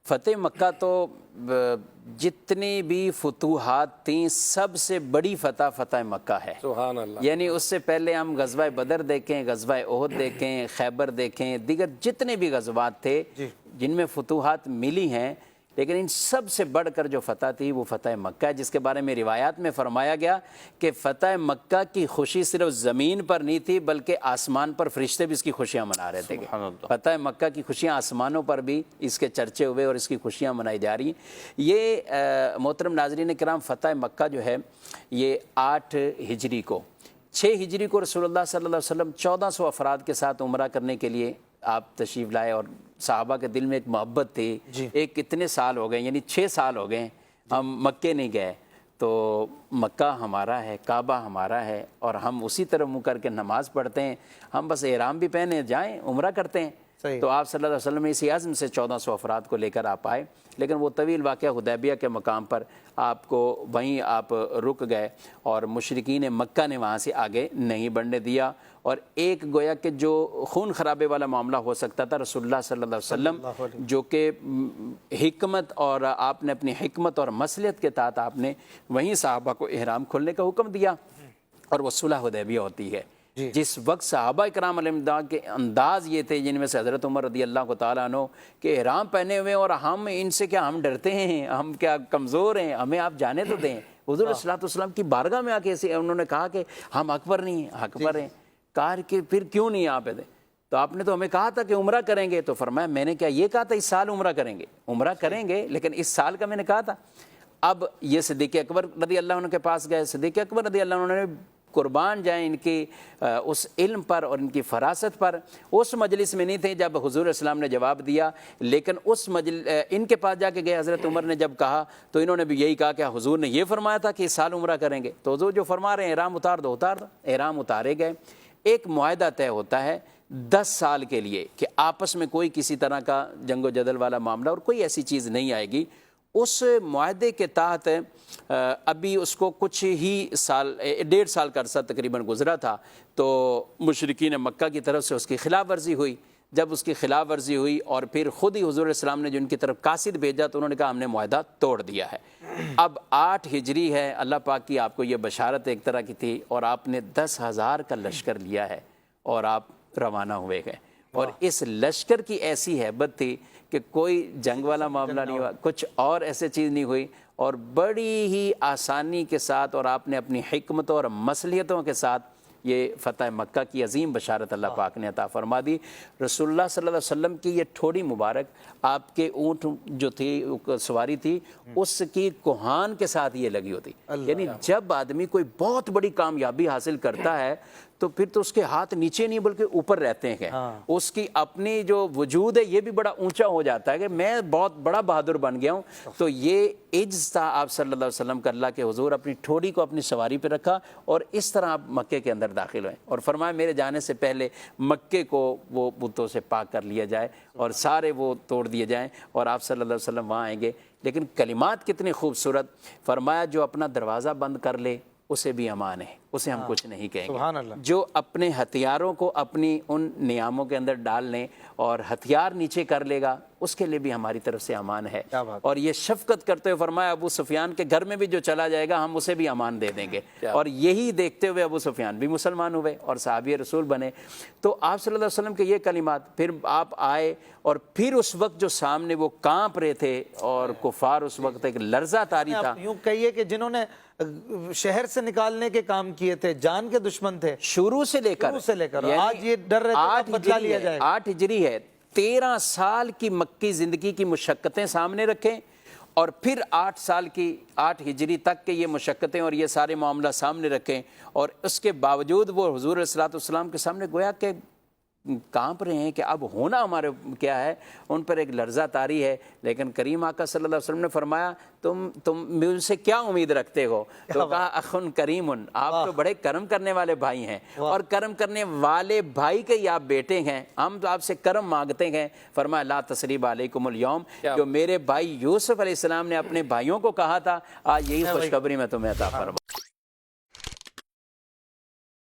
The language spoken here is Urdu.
فتح مکہ تو جتنی بھی فتوحات تھیں سب سے بڑی فتح مکہ ہے، سبحان اللہ۔ یعنی اس سے پہلے ہم غزوہ بدر دیکھیں، غزوہ احد دیکھیں، خیبر دیکھیں، دیگر جتنے بھی غزوات تھے جن میں فتوحات ملی ہیں، لیکن ان سب سے بڑھ کر جو فتح تھی وہ فتح مکہ ہے، جس کے بارے میں روایات میں فرمایا گیا کہ فتح مکہ کی خوشی صرف زمین پر نہیں تھی بلکہ آسمان پر فرشتے بھی اس کی خوشیاں منا رہے تھے۔ فتح مکہ کی خوشیاں آسمانوں پر بھی اس کے چرچے ہوئے اور اس کی خوشیاں منائی جا رہی ہیں۔ یہ محترم ناظرین کرام، فتح مکہ جو ہے یہ 8 ہجری کو، 6 ہجری کو رسول اللہ صلی اللہ علیہ وسلم 1400 افراد کے ساتھ عمرہ کرنے کے لیے آپ تشریف لائے، اور صحابہ کے دل میں ایک محبت تھی۔ ایک کتنے سال ہو گئے، یعنی 6 سال ہو گئے ہم مکے نہیں گئے، تو مکہ ہمارا ہے، کعبہ ہمارا ہے، اور ہم اسی طرح منہ کر کے نماز پڑھتے ہیں، ہم بس احرام بھی پہنے جائیں عمرہ کرتے ہیں۔ تو آپ صلی اللہ علیہ وسلم اسی عزم سے 1400 افراد کو لے کر آپ آئے، لیکن وہ طویل واقعہ حدیبیہ کے مقام پر آپ کو وہیں آپ رک گئے، اور مشرکین مکہ نے وہاں سے آگے نہیں بڑھنے دیا، اور ایک گویا کہ جو خون خرابے والا معاملہ ہو سکتا تھا، رسول اللہ صلی اللہ علیہ وسلم جو کہ حکمت، اور آپ نے اپنی حکمت اور مصلحت کے تحت آپ نے وہیں صحابہ کو احرام کھولنے کا حکم دیا، اور وہ صلح حدیبیہ ہوتی ہے۔ جس وقت صحابہ کرام علیہ الرضوان کے انداز یہ تھے، جن میں سے حضرت عمر رضی اللہ تعالیٰ عنہ کہ احرام پہنے ہوئے، اور ہم ان سے کیا ہم ڈرتے ہیں، ہم کیا کمزور ہیں، ہمیں آپ جانے تو دیں۔ حضور صلی اللہ علیہ وسلم کی بارگاہ میں آ کے انہوں نے کہا کہ ہم اکبر نہیں ہیں، اکبر ہیں۔ کہا کہ پھر کیوں نہیں آپ تھے؟ تو آپ نے تو ہمیں کہا تھا کہ عمرہ کریں گے۔ تو فرمایا میں نے کیا یہ کہا تھا اس سال عمرہ کریں گے؟ عمرہ کریں گے لیکن اس سال کا میں نے کہا تھا۔ اب یہ صدیق اکبر رضی اللہ عنہ کے پاس گئے، صدیق اکبر رضی اللہ عنہ نے قربان جائیں ان کی اس علم پر اور ان کی فراست پر۔ اس مجلس میں نہیں تھے جب حضور اسلام نے جواب دیا، لیکن اس ان کے پاس جا کے گئے، حضرت عمر نے جب کہا تو انہوں نے بھی یہی کہا کہ حضور نے یہ فرمایا تھا کہ اس سال عمرہ کریں گے۔ تو حضور جو فرما رہے ہیں احرام اتار دو، اتار دو۔ احرام اتارے گئے۔ ایک معاہدہ طے ہوتا ہے 10 سال کے لیے کہ آپس میں کوئی کسی طرح کا جنگ و جدل والا معاملہ اور کوئی ایسی چیز نہیں آئے گی۔ اس معاہدے کے تحت ابھی اس کو کچھ ہی سال، 1.5 سال کا عرصہ تقریباً گزرا تھا، تو مشرکین مکہ کی طرف سے اس کی خلاف ورزی ہوئی۔ جب اس کی خلاف ورزی ہوئی اور پھر خود ہی حضور السلام نے جو ان کی طرف قاصد بھیجا تو انہوں نے کہا ہم نے معاہدہ توڑ دیا ہے۔ اب 8 ہجری ہے، اللہ پاک کی آپ کو یہ بشارت ایک طرح کی تھی، اور آپ نے 10,000 کا لشکر لیا ہے اور آپ روانہ ہوئے گئے، اور اس لشکر کی ایسی ہیبت تھی کہ کوئی جنگ والا معاملہ نہیں ہوا، کچھ اور ایسے چیز نہیں ہوئی، اور بڑی ہی آسانی کے ساتھ اور آپ نے اپنی حکمتوں اور مصلحتوں کے ساتھ یہ فتح مکہ کی عظیم بشارت اللہ پاک نے عطا فرما دی۔ رسول اللہ صلی اللہ علیہ وسلم کی یہ ٹھوڑی مبارک، آپ کے اونٹ جو تھی سواری تھی، اس کی کوہان کے ساتھ یہ لگی ہوتی۔ یعنی جب آدمی کوئی بہت بڑی کامیابی حاصل کرتا ہے تو پھر تو اس کے ہاتھ نیچے نہیں بلکہ اوپر رہتے ہیں، اس کی اپنی جو وجود ہے یہ بھی بڑا اونچا ہو جاتا ہے کہ میں بہت بڑا بہادر بن گیا ہوں۔ تو یہ عجز تھا آپ صلی اللہ علیہ وسلم کا، اللہ کے حضور اپنی ٹھوڑی کو اپنی سواری پہ رکھا اور اس طرح آپ مکے کے اندر داخل ہوئے، اور فرمایا میرے جانے سے پہلے مکے کو وہ بتوں سے پاک کر لیا جائے اور سارے وہ توڑ دیے جائیں، اور آپ صلی اللہ علیہ وسلم وہاں آئیں گے۔ لیکن کلمات کتنی خوبصورت، فرمایا جو اپنا دروازہ بند کر لے اسے بھی امان ہے، اسے ہم کچھ نہیں کہیں گے۔ جو اپنے ہتھیاروں کو اپنی ان نیاموں کے اندر ڈال لیں اور ہتھیار نیچے کر لے گا اس کے لیے بھی ہماری طرف سے امان ہے۔ اور یہ شفقت کرتے ہوئے فرمایا ابو سفیان کے گھر میں بھی جو چلا جائے گا ہم اسے بھی امان دے دیں گے، اور یہی دیکھتے ہوئے ابو سفیان بھی مسلمان ہوئے اور صحابی رسول بنے۔ تو آپ صلی اللہ علیہ وسلم کے یہ کلمات، پھر آپ آئے، اور پھر اس وقت جو سامنے وہ کانپ رہے تھے اور کفار اس وقت ایک لرزہ طاری تھا۔ یوں کہیے کہ جنہوں نے شہر سے نکالنے کے کام کیے تھے، جان کے دشمن تھے شروع سے لے کر آج یہ ڈر رہے تھے بدلہ لیا جائے گا۔ 8 ہجری ہے، 13 سال کی مکی زندگی کی مشقتیں سامنے رکھیں، اور پھر 8 سال کی 8 ہجری تک کے یہ مشقتیں اور یہ سارے معاملہ سامنے رکھیں، اور اس کے باوجود وہ حضور علیہ الصلوۃ والسلام کے سامنے گویا کہ کانپ رہے ہیں کہ اب ہونا ہمارے کیا ہے، ان پر ایک لرزہ طاری ہے۔ لیکن کریم آقا صلی اللہ علیہ وسلم نے فرمایا تم مجھ سے کیا امید رکھتے ہو؟ تو کہا اخن کریم، آپ تو بڑے کرم کرنے والے بھائی ہیں، اور کرم کرنے والے بھائی کے ہی آپ بیٹے ہیں، ہم تو آپ سے کرم مانگتے ہیں۔ فرمایا لا تثریب علیکم اليوم، جو میرے بھائی یوسف علیہ السلام نے اپنے بھائیوں کو کہا تھا، آج یہی خوشخبری میں تمہیں عطا فرما